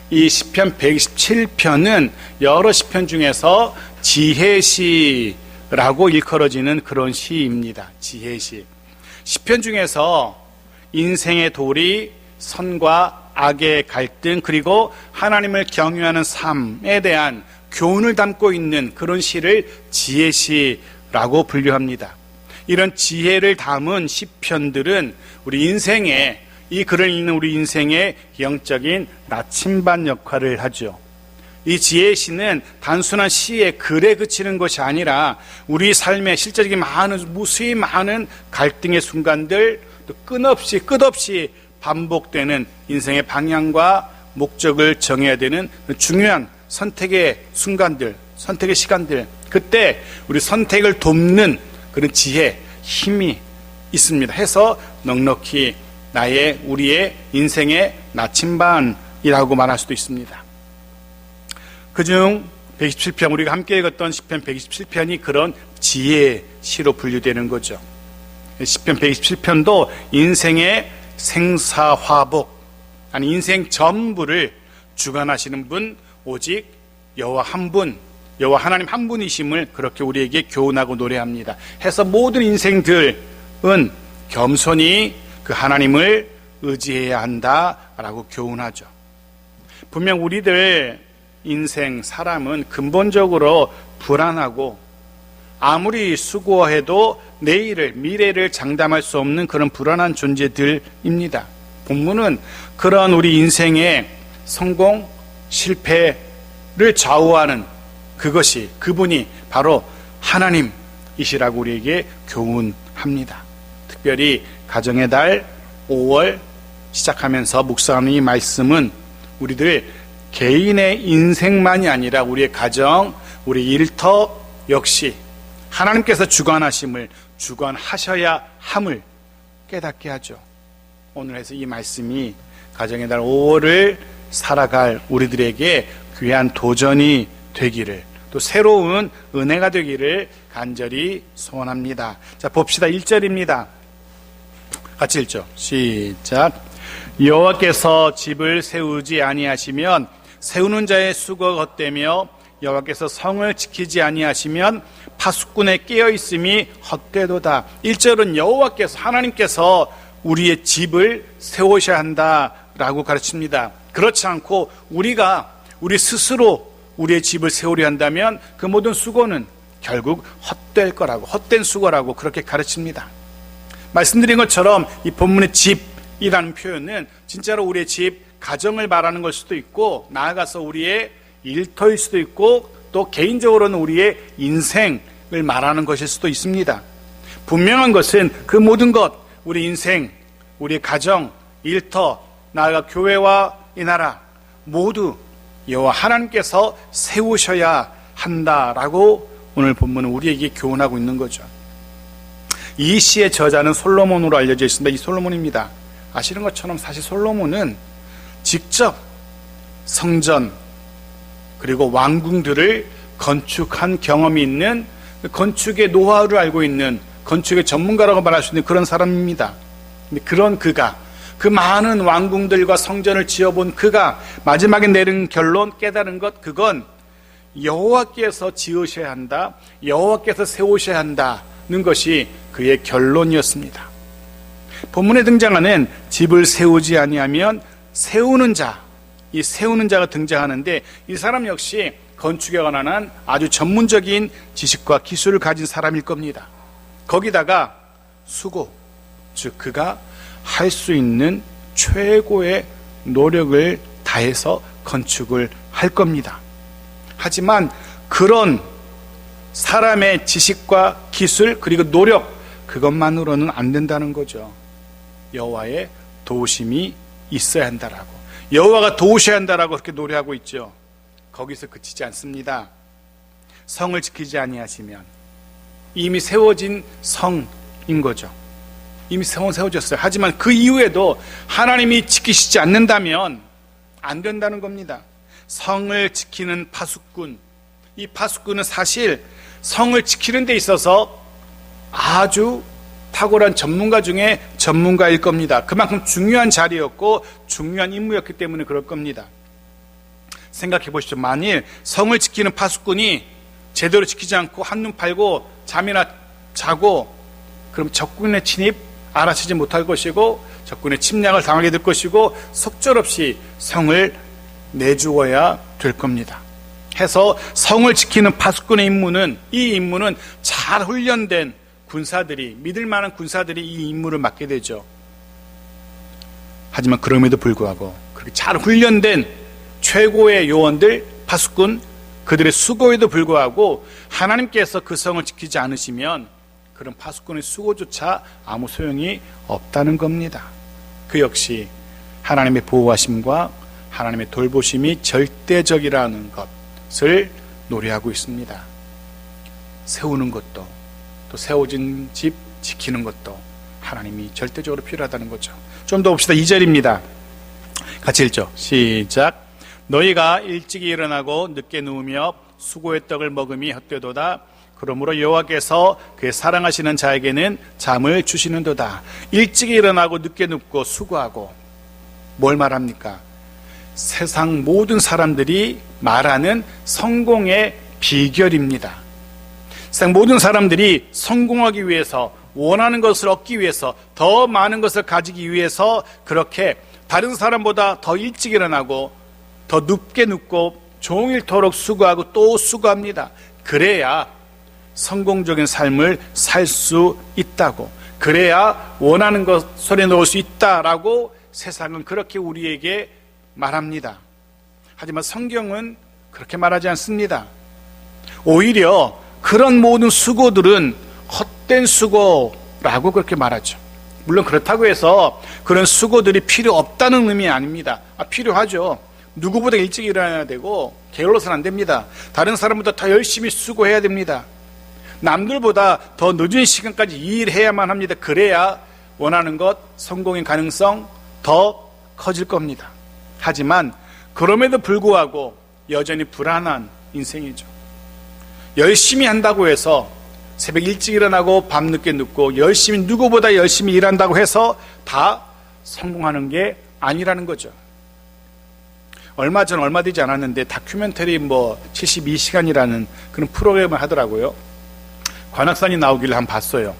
이 시편 127편은 여러 시편 중에서 지혜시라고 일컬어지는 그런 시입니다. 지혜시. 시편 중에서 인생의 도리, 선과 악의 갈등, 그리고 하나님을 경외하는 삶에 대한 교훈을 담고 있는 그런 시를 지혜시라고 분류합니다. 이런 지혜를 담은 시편들은 우리 인생의, 이 글을 읽는 우리 인생의 영적인 나침반 역할을 하죠. 이 지혜시는 단순한 시의 글에 그치는 것이 아니라 우리 삶의 실제적인 무수히 많은 갈등의 순간들, 또 끝없이 반복되는 인생의 방향과 목적을 정해야 되는 중요한 선택의 순간들, 선택의 시간들, 그때 우리 선택을 돕는 그런 지혜, 힘이 있습니다. 해서 넉넉히 우리의 인생의 나침반이라고 말할 수도 있습니다. 그중 127편, 우리가 함께 읽었던 시편 127편이 그런 지혜의 시로 분류되는 거죠. 시편 127편도 인생의 생사화복, 아니 인생 전부를 주관하시는 분 오직 여호와 한 분, 여호와 하나님 한 분이심을 그렇게 우리에게 교훈하고 노래합니다. 해서 모든 인생들은 겸손히 그 하나님을 의지해야 한다라고 교훈하죠. 분명 우리들 인생, 사람은 근본적으로 불안하고 아무리 수고해도 미래를 장담할 수 없는 그런 불안한 존재들입니다. 본문은 그런 우리 인생의 성공, 실패를 좌우하는 그분이 바로 하나님이시라고 우리에게 교훈합니다. 특별히 가정의 달 5월 시작하면서 묵상하는 이 말씀은 우리들 개인의 인생만이 아니라 우리의 가정, 우리 일터 역시 하나님께서 주관하셔야 함을 깨닫게 하죠. 오늘 해서 이 말씀이 가정의 달 5월을 살아갈 우리들에게 귀한 도전이 되기를, 또 새로운 은혜가 되기를 간절히 소원합니다. 자, 봅시다. 1절입니다. 같이 읽죠. 시작. 여호와께서 집을 세우지 아니하시면 세우는 자의 수고가 헛되며 여호와께서 성을 지키지 아니하시면 파수꾼의 깨어있음이 헛되도다. 1절은 여호와께서, 하나님께서 우리의 집을 세우셔야 한다라고 가르칩니다. 그렇지 않고 우리 스스로 우리의 집을 세우려 한다면 그 모든 수고는 결국 헛될 거라고, 헛된 수고라고 그렇게 가르칩니다. 말씀드린 것처럼 이 본문의 집이라는 표현은 진짜로 우리의 집, 가정을 말하는 걸 수도 있고, 나아가서 우리의 일터일 수도 있고, 또 개인적으로는 우리의 인생을 말하는 것일 수도 있습니다. 분명한 것은 그 모든 것, 우리 인생, 우리 가정, 일터, 나아가 교회와 이 나라 모두 여호와 하나님께서 세우셔야 한다라고 오늘 본문은 우리에게 교훈하고 있는 거죠. 이 시의 저자는 솔로몬으로 알려져 있습니다. 이 솔로몬입니다. 아시는 것처럼 사실 솔로몬은 직접 성전 그리고 왕궁들을 건축한 경험이 있는, 건축의 노하우를 알고 있는 건축의 전문가라고 말할 수 있는 그런 사람입니다. 그런 그 많은 왕궁들과 성전을 지어본 그가 마지막에 내린 결론, 깨달은 것, 그건 여호와께서 지으셔야 한다, 여호와께서 세우셔야 한다는 것이 그의 결론이었습니다. 본문에 등장하는 집을 세우지 아니하면 세우는 자, 이 세우는 자가 등장하는데, 이 사람 역시 건축에 관한 아주 전문적인 지식과 기술을 가진 사람일 겁니다. 거기다가 수고, 즉 그가 할 수 있는 최고의 노력을 다해서 건축을 할 겁니다. 하지만 그런 사람의 지식과 기술 그리고 노력, 그것만으로는 안 된다는 거죠. 여호와의 도우심이 있어야 한다라고, 여호와가 도우셔야 한다라고 그렇게 노래하고 있죠. 거기서 그치지 않습니다. 성을 지키지 아니하시면, 이미 세워진 성인 거죠. 이미 세워졌어요. 하지만 그 이후에도 하나님이 지키시지 않는다면 안 된다는 겁니다. 성을 지키는 파수꾼, 이 파수꾼은 사실 성을 지키는 데 있어서 아주 탁월한 전문가 중에 전문가일 겁니다. 그만큼 중요한 자리였고 중요한 임무였기 때문에 그럴 겁니다. 생각해 보십시오. 만일 성을 지키는 파수꾼이 제대로 지키지 않고 한눈 팔고 잠이나 자고, 그럼 적군의 침입 알아채지 못할 것이고 적군의 침략을 당하게 될 것이고 속절없이 성을 내주어야 될 겁니다. 해서 성을 지키는 파수꾼의 임무는, 이 임무는 잘 훈련된 군사들이, 믿을 만한 군사들이 이 임무를 맡게 되죠. 하지만 그럼에도 불구하고 그렇게 잘 훈련된 최고의 요원들, 파수꾼, 그들의 수고에도 불구하고 하나님께서 그 성을 지키지 않으시면 그런 파수꾼의 수고조차 아무 소용이 없다는 겁니다. 그 역시 하나님의 보호하심과 하나님의 돌보심이 절대적이라는 것을 노래하고 있습니다. 세우는 것도, 또 세워진 집 지키는 것도 하나님이 절대적으로 필요하다는 거죠. 좀 더 봅시다. 2절입니다. 같이 읽죠. 시작. 너희가 일찍이 일어나고 늦게 누우며 수고의 떡을 먹음이 헛되도다. 그러므로 여호와께서 그의 사랑하시는 자에게는 잠을 주시는도다. 일찍이 일어나고 늦게 눕고 수고하고, 뭘 말합니까? 세상 모든 사람들이 말하는 성공의 비결입니다. 세상 모든 사람들이 성공하기 위해서, 원하는 것을 얻기 위해서, 더 많은 것을 가지기 위해서 그렇게 다른 사람보다 더 일찍 일어나고 더 늦게 눕고 종일토록 수고하고 또 수고합니다. 그래야 성공적인 삶을 살 수 있다고, 그래야 원하는 것 손에 넣을 수 있다라고 세상은 그렇게 우리에게 말합니다. 하지만 성경은 그렇게 말하지 않습니다. 오히려 그런 모든 수고들은 헛된 수고라고 그렇게 말하죠. 물론 그렇다고 해서 그런 수고들이 필요 없다는 의미 아닙니다. 필요하죠. 누구보다 일찍 일어나야 되고 게을러서는 안 됩니다. 다른 사람보다 더 열심히 수고해야 됩니다. 남들보다 더 늦은 시간까지 일해야만 합니다. 그래야 원하는 것, 성공의 가능성 더 커질 겁니다. 하지만 그럼에도 불구하고 여전히 불안한 인생이죠. 열심히 한다고 해서 새벽 일찍 일어나고 밤늦게 눕고 열심히, 누구보다 열심히 일한다고 해서 다 성공하는 게 아니라는 거죠. 얼마 되지 않았는데 다큐멘터리 72시간이라는 그런 프로그램을 하더라고요. 관악산이 나오길래 한번 봤어요.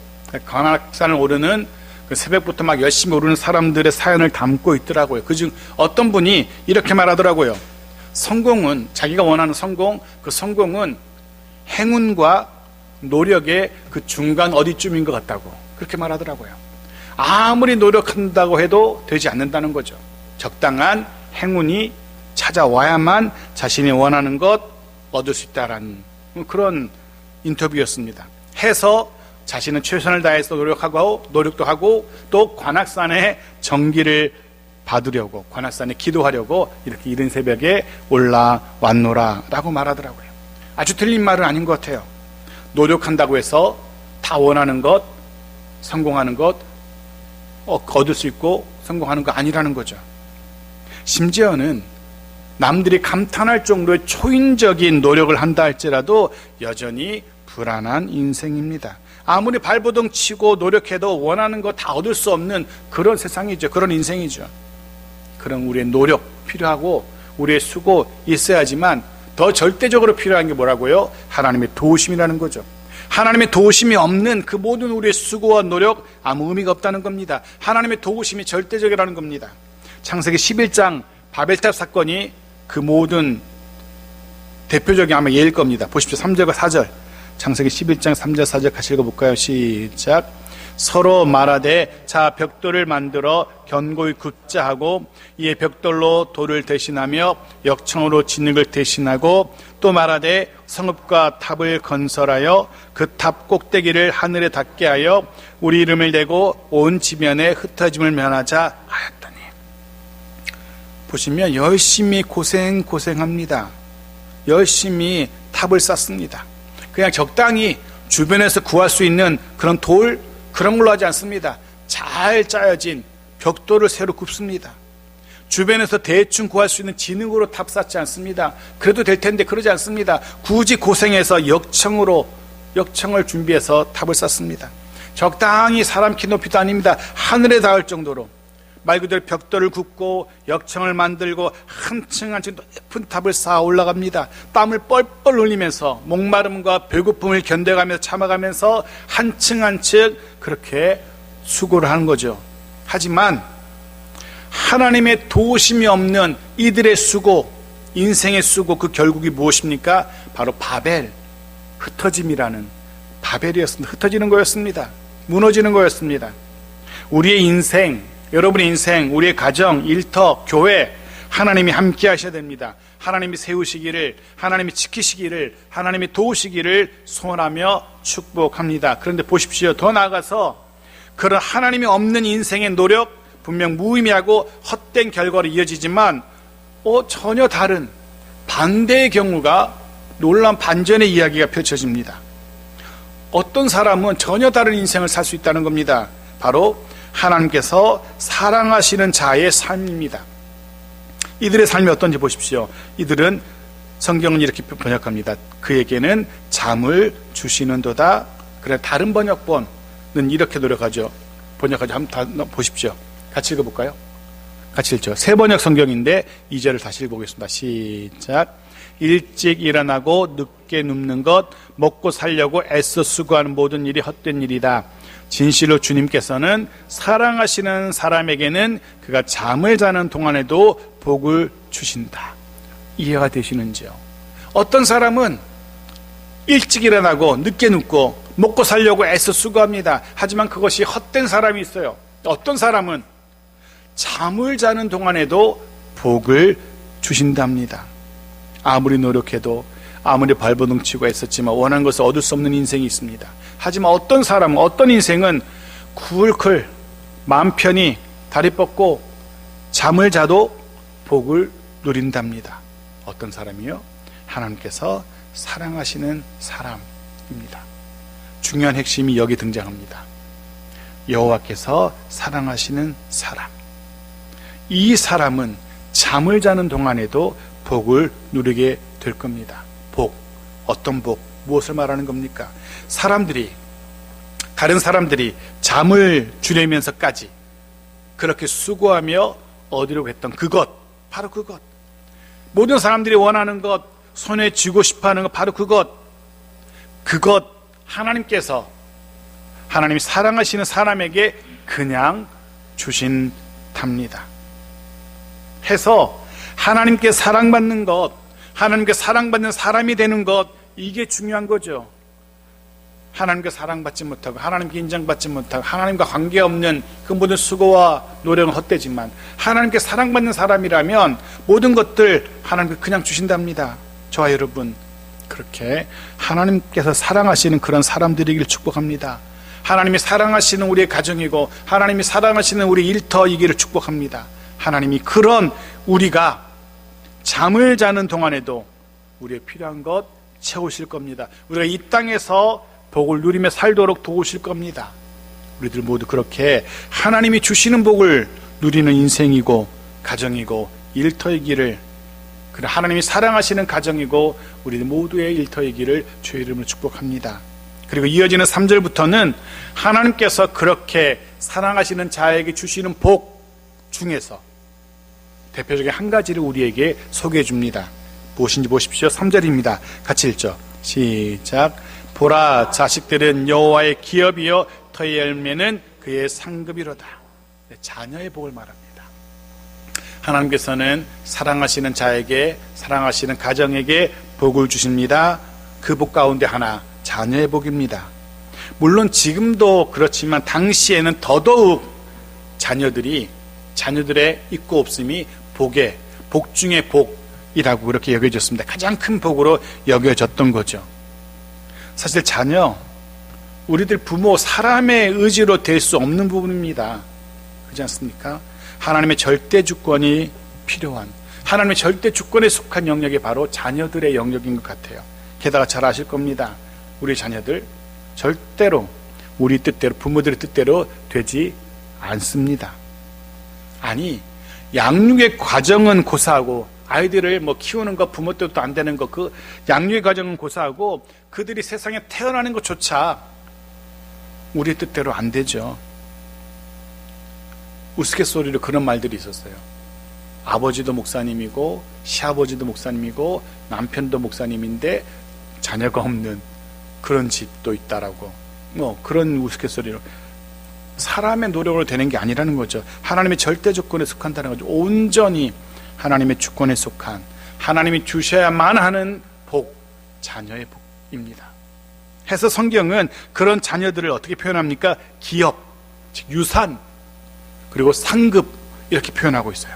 관악산을 오르는 그 새벽부터 막 열심히 오르는 사람들의 사연을 담고 있더라고요. 그중 어떤 분이 이렇게 말하더라고요. 성공은, 자기가 원하는 성공, 그 성공은 행운과 노력의 그 중간 어디쯤인 것 같다고 그렇게 말하더라고요. 아무리 노력한다고 해도 되지 않는다는 거죠. 적당한 행운이 찾아와야만 자신이 원하는 것 얻을 수 있다라는 그런 인터뷰였습니다. 해서 자신은 최선을 다해서 노력도 하고 또 관악산에 정기를 받으려고, 관악산에 기도하려고 이렇게 이른 새벽에 올라왔노라 라고 말하더라고요. 아주 틀린 말은 아닌 것 같아요. 노력한다고 해서 다 원하는 것, 성공하는 것 얻을 수 있고 성공하는 거 아니라는 거죠. 심지어는 남들이 감탄할 정도의 초인적인 노력을 한다 할지라도 여전히 불안한 인생입니다. 아무리 발버둥 치고 노력해도 원하는 거 다 얻을 수 없는 그런 세상이죠. 그런 인생이죠. 그런 우리의 노력 필요하고 우리의 수고 있어야지만 더 절대적으로 필요한 게 뭐라고요? 하나님의 도우심이라는 거죠. 하나님의 도우심이 없는 그 모든 우리의 수고와 노력 아무 의미가 없다는 겁니다. 하나님의 도우심이 절대적이라는 겁니다. 창세기 11장 바벨탑 사건이 그 모든 대표적인 아마 예일 겁니다. 보십시오. 3절과 4절. 창세기 11장 3절 4절 같이 읽어볼까요? 시작. 서로 말하되 자 벽돌을 만들어 견고히 굽자 하고 이에 벽돌로 돌을 대신하며 역청으로 진흙을 대신하고 또 말하되 성읍과 탑을 건설하여 그 탑 꼭대기를 하늘에 닿게 하여 우리 이름을 대고 온 지면에 흩어짐을 면하자 하였더니, 보시면 열심히 고생합니다. 열심히 탑을 쌓습니다. 그냥 적당히 주변에서 구할 수 있는 그런 돌, 그런 걸로 하지 않습니다. 잘 짜여진 벽돌을 새로 굽습니다. 주변에서 대충 구할 수 있는 진흙으로 탑 쌓지 않습니다. 그래도 될 텐데 그러지 않습니다. 굳이 고생해서 역청을 준비해서 탑을 쌓습니다. 적당히 사람 키 높이도 아닙니다. 하늘에 닿을 정도로 말 그대로 벽돌을 굽고 역청을 만들고 한층 한층 높은 탑을 쌓아 올라갑니다. 땀을 뻘뻘 흘리면서 목마름과 배고픔을 견뎌가면서 참아가면서 한층 한층 그렇게 수고를 하는 거죠. 하지만 하나님의 도우심이 없는 이들의 수고, 인생의 수고, 그 결국이 무엇입니까? 바로 바벨, 흩어짐이라는 바벨이었습니다. 흩어지는 거였습니다. 무너지는 거였습니다. 우리의 인생, 여러분의 인생, 우리의 가정, 일터, 교회, 하나님이 함께 하셔야 됩니다. 하나님이 세우시기를, 하나님이 지키시기를, 하나님이 도우시기를 소원하며 축복합니다. 그런데 보십시오. 더 나아가서 그런 하나님이 없는 인생의 노력, 분명 무의미하고 헛된 결과로 이어지지만 전혀 다른 반대의 경우가, 놀라운 반전의 이야기가 펼쳐집니다. 어떤 사람은 전혀 다른 인생을 살 수 있다는 겁니다. 바로 하나님께서 사랑하시는 자의 삶입니다. 이들의 삶이 어떤지 보십시오. 이들은, 성경은 이렇게 번역합니다. 그에게는 잠을 주시는도다. 그래, 다른 번역본은 이렇게 번역하죠. 한번 보십시오. 같이 읽어볼까요? 같이 읽죠. 새 번역 성경인데 2절을 다시 읽어보겠습니다. 시작. 일찍 일어나고 늦게 눕는 것, 먹고 살려고 애써 수고하는 모든 일이 헛된 일이다. 진실로 주님께서는 사랑하시는 사람에게는 그가 잠을 자는 동안에도 복을 주신다. 이해가 되시는지요? 어떤 사람은 일찍 일어나고 늦게 눕고 먹고 살려고 애써 수고합니다. 하지만 그것이 헛된 사람이 있어요. 어떤 사람은 잠을 자는 동안에도 복을 주신답니다. 아무리 노력해도, 아무리 발버둥치고 애썼지만 원하는 것을 얻을 수 없는 인생이 있습니다. 하지만 어떤 사람은, 어떤 인생은 쿨쿨 마음 편히 다리 뻗고 잠을 자도 복을 누린답니다. 어떤 사람이요? 하나님께서 사랑하시는 사람입니다. 중요한 핵심이 여기 등장합니다. 여호와께서 사랑하시는 사람. 이 사람은 잠을 자는 동안에도 복을 누리게 될 겁니다. 복, 어떤 복, 무엇을 말하는 겁니까? 다른 사람들이 잠을 주려면서까지 그렇게 수고하며 얻으려고 했던 그것, 바로 그것. 모든 사람들이 원하는 것, 손에 쥐고 싶어하는 것, 바로 그것. 하나님께서, 하나님이 사랑하시는 사람에게 그냥 주신답니다. 해서 하나님께 사랑받는 것, 하나님께 사랑받는 사람이 되는 것, 이게 중요한 거죠. 하나님께 사랑받지 못하고, 하나님께 인정받지 못하고, 하나님과 관계없는 그 모든 수고와 노력은 헛되지만 하나님께 사랑받는 사람이라면 모든 것들 하나님께 그냥 주신답니다. 저와 여러분, 그렇게 하나님께서 사랑하시는 그런 사람들이길 축복합니다. 하나님이 사랑하시는 우리의 가정이고 하나님이 사랑하시는 우리 일터이기를 축복합니다. 하나님이 그런 우리가 잠을 자는 동안에도 우리의 필요한 것 채우실 겁니다. 우리가 이 땅에서 복을 누리며 살도록 도우실 겁니다. 우리들 모두 그렇게 하나님이 주시는 복을 누리는 인생이고 가정이고 일터이기를, 그래 하나님이 사랑하시는 가정이고 우리들 모두의 일터이기를 주의 이름으로 축복합니다. 그리고 이어지는 3절부터는 하나님께서 그렇게 사랑하시는 자에게 주시는 복 중에서 대표적인 한 가지를 우리에게 소개해 줍니다. 무엇인지 보십시오. 3절입니다. 같이 읽죠. 시작. 보라, 자식들은 여호와의 기업이요 터의 열매는 그의 상급이로다. 자녀의 복을 말합니다. 하나님께서는 사랑하시는 자에게, 사랑하시는 가정에게 복을 주십니다. 그 복 가운데 하나, 자녀의 복입니다. 물론 지금도 그렇지만 당시에는 더더욱 자녀들의 있고 없음이 복 중의 복이라고 그렇게 여겨졌습니다. 가장 큰 복으로 여겨졌던 거죠. 사실 자녀, 우리들 부모, 사람의 의지로 될 수 없는 부분입니다. 그렇지 않습니까? 하나님의 절대 주권이 필요한, 하나님의 절대 주권에 속한 영역이 바로 자녀들의 영역인 것 같아요. 게다가 잘 아실 겁니다. 우리 자녀들 절대로 우리 뜻대로, 부모들의 뜻대로 되지 않습니다. 아니, 양육의 과정은 고사하고, 아이들을 키우는 거, 부모 때도 안 되는 거, 그 양육의 과정은 고사하고 그들이 세상에 태어나는 것조차 우리 뜻대로 안 되죠. 우스갯소리로 그런 말들이 있었어요. 아버지도 목사님이고 시아버지도 목사님이고 남편도 목사님인데 자녀가 없는 그런 집도 있다라고, 뭐 그런 우스갯소리로. 사람의 노력으로 되는 게 아니라는 거죠. 하나님의 절대 조건에 속한다는 거죠. 온전히 하나님의 주권에 속한, 하나님이 주셔야만 하는 복, 자녀의 복입니다. 해서 성경은 그런 자녀들을 어떻게 표현합니까? 기업, 즉 유산, 그리고 상급, 이렇게 표현하고 있어요.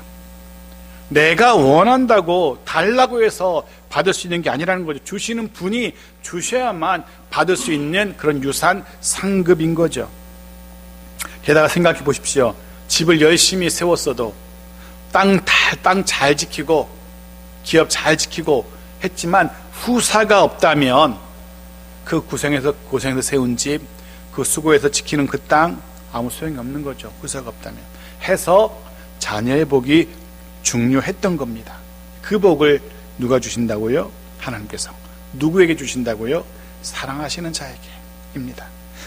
내가 원한다고 달라고 해서 받을 수 있는 게 아니라는 거죠. 주시는 분이 주셔야만 받을 수 있는 그런 유산, 상급인 거죠. 게다가 생각해 보십시오. 집을 열심히 세웠어도 땅 잘 지키고 기업 잘 지키고 했지만 후사가 없다면 그 고생해서 세운 집, 그 수고해서 지키는 그 땅 아무 소용이 없는 거죠. 후사가 없다면. 해서 자녀의 복이 중요했던 겁니다. 그 복을 누가 주신다고요? 하나님께서. 누구에게 주신다고요? 사랑하시는 자에게입니다.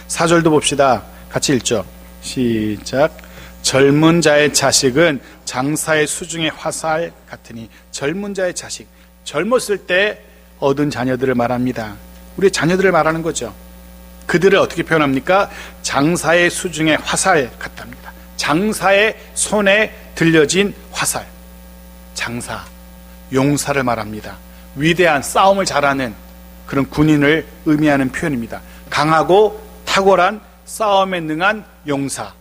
4절도 봅시다. 같이 읽죠. 시작. 젊은 자의 자식은 장사의 수중의 화살 같으니. 젊은 자의 자식, 젊었을 때 얻은 자녀들을 말합니다. 우리의 자녀들을 말하는 거죠. 그들을 어떻게 표현합니까? 장사의 수중의 화살 같답니다. 장사의 손에 들려진 화살, 장사, 용사를 말합니다. 위대한 싸움을 잘하는 그런 군인을 의미하는 표현입니다. 강하고 탁월한 싸움에 능한 용사.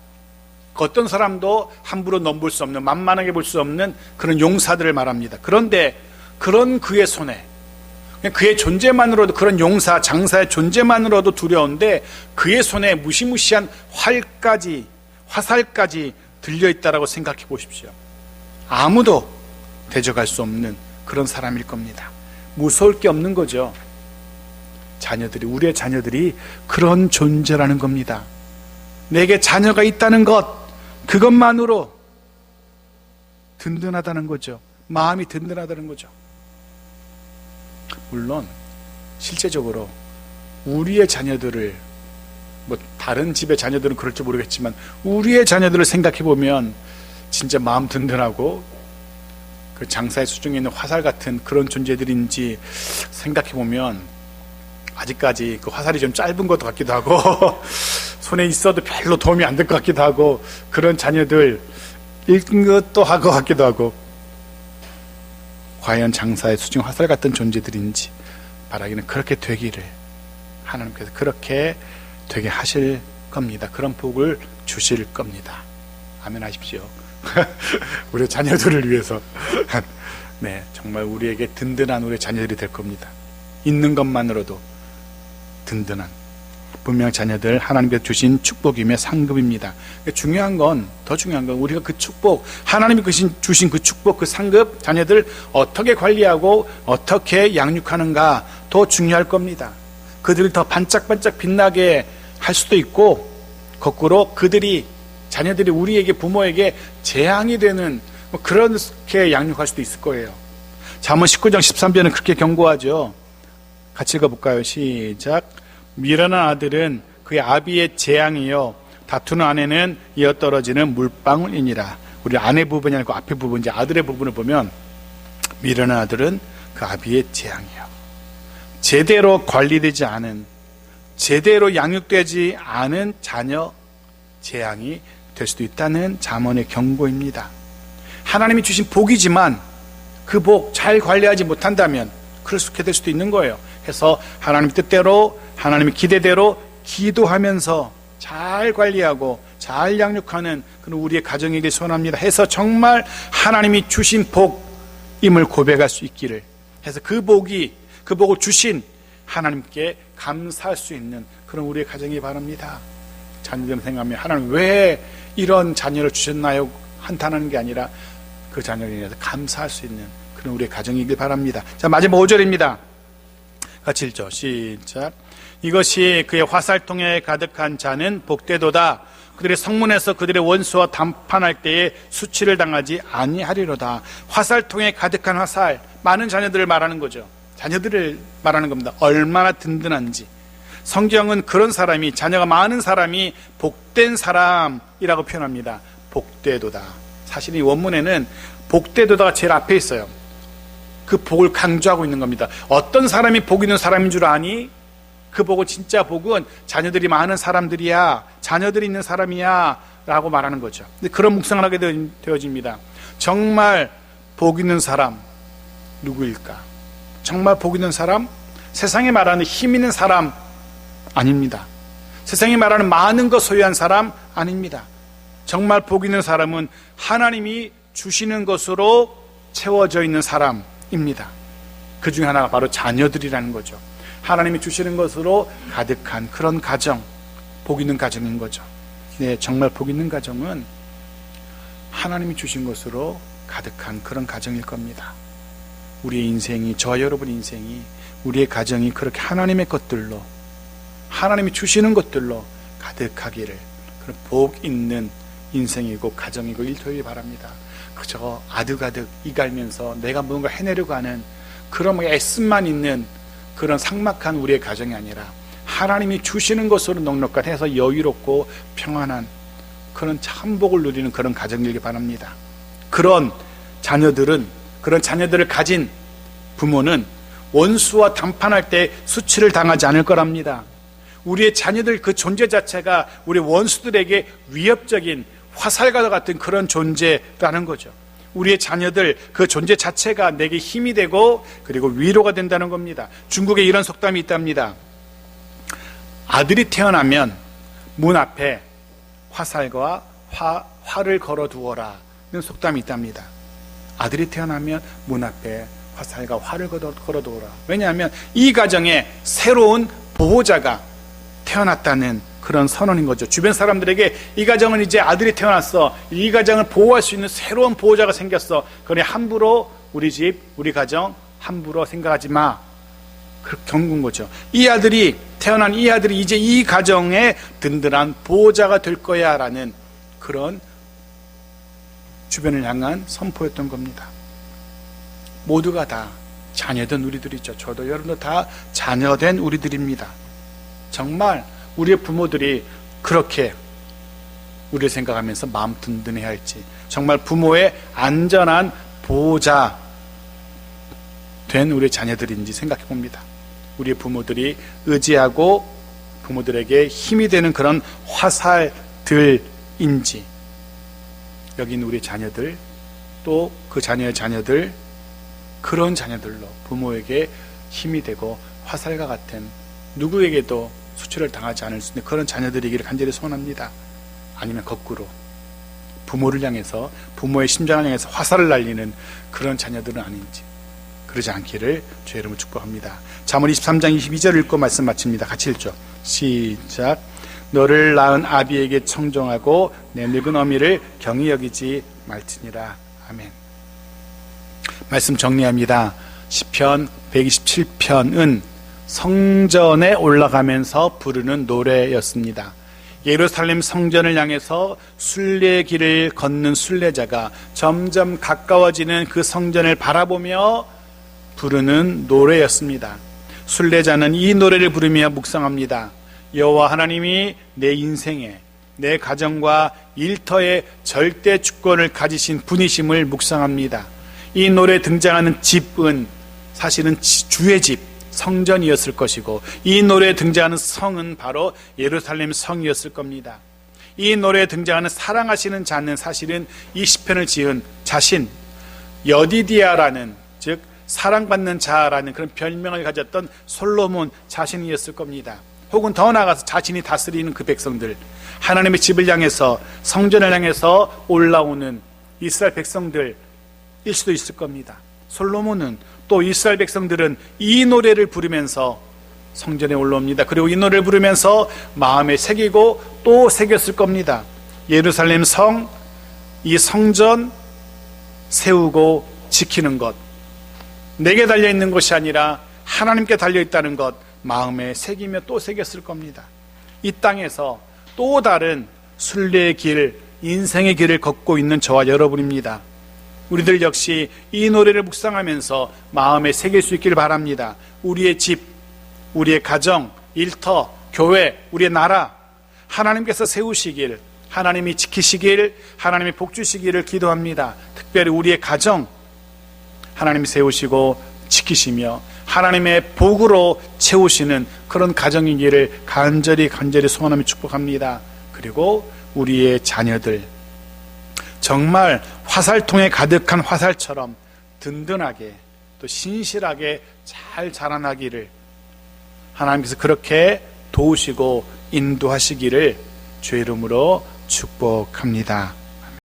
어떤 사람도 함부로 넘볼 수 없는, 만만하게 볼 수 없는 그런 용사들을 말합니다. 그런데 그런 그의 손에, 그의 존재만으로도, 그런 용사, 장사의 존재만으로도 두려운데 그의 손에 무시무시한 화살까지 들려있다라고 생각해 보십시오. 아무도 대적할 수 없는 그런 사람일 겁니다. 무서울 게 없는 거죠. 자녀들이, 우리의 자녀들이 그런 존재라는 겁니다. 내게 자녀가 있다는 것, 그것만으로 든든하다는 거죠. 마음이 든든하다는 거죠. 물론 실제적으로 우리의 자녀들을, 뭐 다른 집의 자녀들은 그럴지 모르겠지만 우리의 자녀들을 생각해 보면 진짜 마음 든든하고 그 장사의 수중에 있는 화살 같은 그런 존재들인지 생각해 보면 아직까지 그 화살이 좀 짧은 것 같기도 하고 손에 있어도 별로 도움이 안 될 것 같기도 하고, 그런 자녀들 읽은 것도 할 것 같기도 하고, 과연 장사의 수중 화살 같은 존재들인지 바라기는 그렇게 되기를 하나님께서 그렇게 되게 하실 겁니다. 그런 복을 주실 겁니다. 아멘 하십시오. 우리 자녀들을 위해서 네, 정말 우리에게 든든한 우리 자녀들이 될 겁니다. 있는 것만으로도 든든한, 분명 자녀들 하나님께서 주신 축복이며 상급입니다. 중요한 건, 더 중요한 건 우리가 그 축복, 하나님이 주신 그 축복, 그 상급, 자녀들 어떻게 관리하고 어떻게 양육하는가 더 중요할 겁니다. 그들을 더 반짝반짝 빛나게 할 수도 있고, 거꾸로 자녀들이 우리에게, 부모에게 재앙이 되는 그렇게 양육할 수도 있을 거예요. 잠언 19장 13절은 그렇게 경고하죠. 같이 읽어볼까요? 시작. 미련한 아들은 그의 아비의 재앙이요 다투는 아내는 이어떨어지는 물방울이니라. 우리 아내 부분이 아니고 앞에 부분, 이제 아들의 부분을 보면 미련한 아들은 그 아비의 재앙이요, 제대로 관리되지 않은, 제대로 양육되지 않은 자녀 재앙이 될 수도 있다는 잠언의 경고입니다. 하나님이 주신 복이지만 그 복 잘 관리하지 못한다면 그렇게 될 수도 있는 거예요. 해서 하나님 뜻대로, 하나님의 기대대로 기도하면서 잘 관리하고 잘 양육하는 그런 우리의 가정에게 소원합니다. 해서 정말 하나님이 주신 복임을 고백할 수 있기를 해서 그 복을 주신 하나님께 감사할 수 있는 그런 우리의 가정이 바랍니다. 자녀들은 생각하면 하나님 왜 이런 자녀를 주셨나요? 한탄하는 게 아니라 그 자녀에 대해서 감사할 수 있는 그런 우리의 가정이길 바랍니다. 자, 마지막 5절입니다. 같이 읽죠. 시작. 이것이 그의 화살통에 가득한 자는 복되도다. 그들의 성문에서 그들의 원수와 담판할 때에 수치를 당하지 아니하리로다. 화살통에 가득한 화살, 많은 자녀들을 말하는 거죠. 자녀들을 말하는 겁니다. 얼마나 든든한지. 성경은 그런 사람이, 자녀가 많은 사람이 복된 사람이라고 표현합니다. 복되도다. 사실 이 원문에는 복되도다가 제일 앞에 있어요. 그 복을 강조하고 있는 겁니다. 어떤 사람이 복 있는 사람인 줄 아니? 그 복은, 진짜 복은 자녀들이 많은 사람들이야, 자녀들이 있는 사람이야 라고 말하는 거죠. 근데 그런 묵상을 하게 되어집니다. 정말 복 있는 사람 누구일까? 정말 복 있는 사람? 세상에 말하는 힘 있는 사람 아닙니다. 세상에 말하는 많은 것 소유한 사람 아닙니다. 정말 복 있는 사람은 하나님이 주시는 것으로 채워져 있는 사람입니다. 그 중에 하나가 바로 자녀들이라는 거죠. 하나님이 주시는 것으로 가득한 그런 가정, 복 있는 가정인 거죠. 네, 정말 복 있는 가정은 하나님이 주신 것으로 가득한 그런 가정일 겁니다. 우리의 인생이, 저와 여러분의 인생이, 우리의 가정이 그렇게 하나님의 것들로, 하나님이 주시는 것들로 가득하기를, 그런 복 있는 인생이고 가정이고 일터이길 바랍니다. 그저 아득아득 이갈면서 내가 뭔가 해내려고 하는 그런 애씀만 있는 그런 삭막한 우리의 가정이 아니라 하나님이 주시는 것으로 넉넉해서 여유롭고 평안한 그런 참 복을 누리는 그런 가정이길 바랍니다. 그런 자녀들은, 그런 자녀들을 가진 부모는 원수와 담판할 때 수치를 당하지 않을 거랍니다. 우리의 자녀들 그 존재 자체가 우리 원수들에게 위협적인 화살과 같은 그런 존재라는 거죠. 우리의 자녀들 그 존재 자체가 내게 힘이 되고 그리고 위로가 된다는 겁니다. 중국에 이런 속담이 있답니다. 아들이 태어나면 문 앞에 화살과 활을 걸어두어라 는 속담이 있답니다. 아들이 태어나면 문 앞에 화살과 활을 걸어두어라. 왜냐하면 이 가정에 새로운 보호자가 태어났다는 그런 선언인 거죠. 주변 사람들에게 이 가정은 이제 아들이 태어났어, 이 가정을 보호할 수 있는 새로운 보호자가 생겼어, 그러니 함부로 우리 집, 우리 가정 함부로 생각하지 마, 그렇게 경고한 거죠. 이 아들이 태어난 이 아들이 이제 이 가정의 든든한 보호자가 될 거야 라는 그런 주변을 향한 선포였던 겁니다. 모두가 다 자녀된 우리들이죠. 저도 여러분도 다 자녀된 우리들입니다. 정말 우리의 부모들이 그렇게 우리를 생각하면서 마음 든든해야 할지, 정말 부모의 안전한 보호자 된 우리의 자녀들인지 생각해 봅니다. 우리의 부모들이 의지하고 부모들에게 힘이 되는 그런 화살들인지, 여기 있는 우리 자녀들, 또 그 자녀의 자녀들, 그런 자녀들로 부모에게 힘이 되고 화살과 같은, 누구에게도 수치를 당하지 않을 수 있는 그런 자녀들이기를 간절히 소원합니다. 아니면 거꾸로 부모를 향해서, 부모의 심장을 향해서 화살을 날리는 그런 자녀들은 아닌지, 그러지 않기를 주의 이름으로 축복합니다. 잠언 23장 22절 읽고 말씀 마칩니다. 같이 읽죠. 시작. 너를 낳은 아비에게 청종하고 내 늙은 어미를 경히 여기지 말지니라. 아멘. 말씀 정리합니다. 시편 127편은 성전에 올라가면서 부르는 노래였습니다. 예루살렘 성전을 향해서 순례의 길을 걷는 순례자가 점점 가까워지는 그 성전을 바라보며 부르는 노래였습니다. 순례자는 이 노래를 부르며 묵상합니다. 여호와 하나님이 내 인생에, 내 가정과 일터에 절대 주권을 가지신 분이심을 묵상합니다. 이 노래에 등장하는 집은 사실은 주의 집, 성전이었을 것이고, 이 노래에 등장하는 성은 바로 예루살렘 성이었을 겁니다. 이 노래에 등장하는 사랑하시는 자는 사실은 이 시편을 지은 자신, 여디디아라는, 즉 사랑받는 자라는 그런 별명을 가졌던 솔로몬 자신이었을 겁니다. 혹은 더 나아가서 자신이 다스리는 그 백성들, 하나님의 집을 향해서, 성전을 향해서 올라오는 이스라엘 백성들일 수도 있을 겁니다. 솔로몬은, 또 이스라엘 백성들은 이 노래를 부르면서 성전에 올라옵니다. 그리고 이 노래를 부르면서 마음에 새기고 또 새겼을 겁니다. 예루살렘 성, 이 성전 세우고 지키는 것, 내게 달려있는 것이 아니라 하나님께 달려있다는 것 마음에 새기며 또 새겼을 겁니다. 이 땅에서 또 다른 순례의 길, 인생의 길을 걷고 있는 저와 여러분입니다. 우리들 역시 이 노래를 묵상하면서 마음에 새길 수 있기를 바랍니다. 우리의 집, 우리의 가정, 일터, 교회, 우리의 나라, 하나님께서 세우시길, 하나님이 지키시길, 하나님이 복주시기를 기도합니다. 특별히 우리의 가정 하나님이 세우시고 지키시며 하나님의 복으로 채우시는 그런 가정이기를 간절히 소원하며 축복합니다. 그리고 우리의 자녀들 정말 화살통에 가득한 화살처럼 든든하게 또 신실하게 잘 자라나기를 하나님께서 그렇게 도우시고 인도하시기를 주의 이름으로 축복합니다.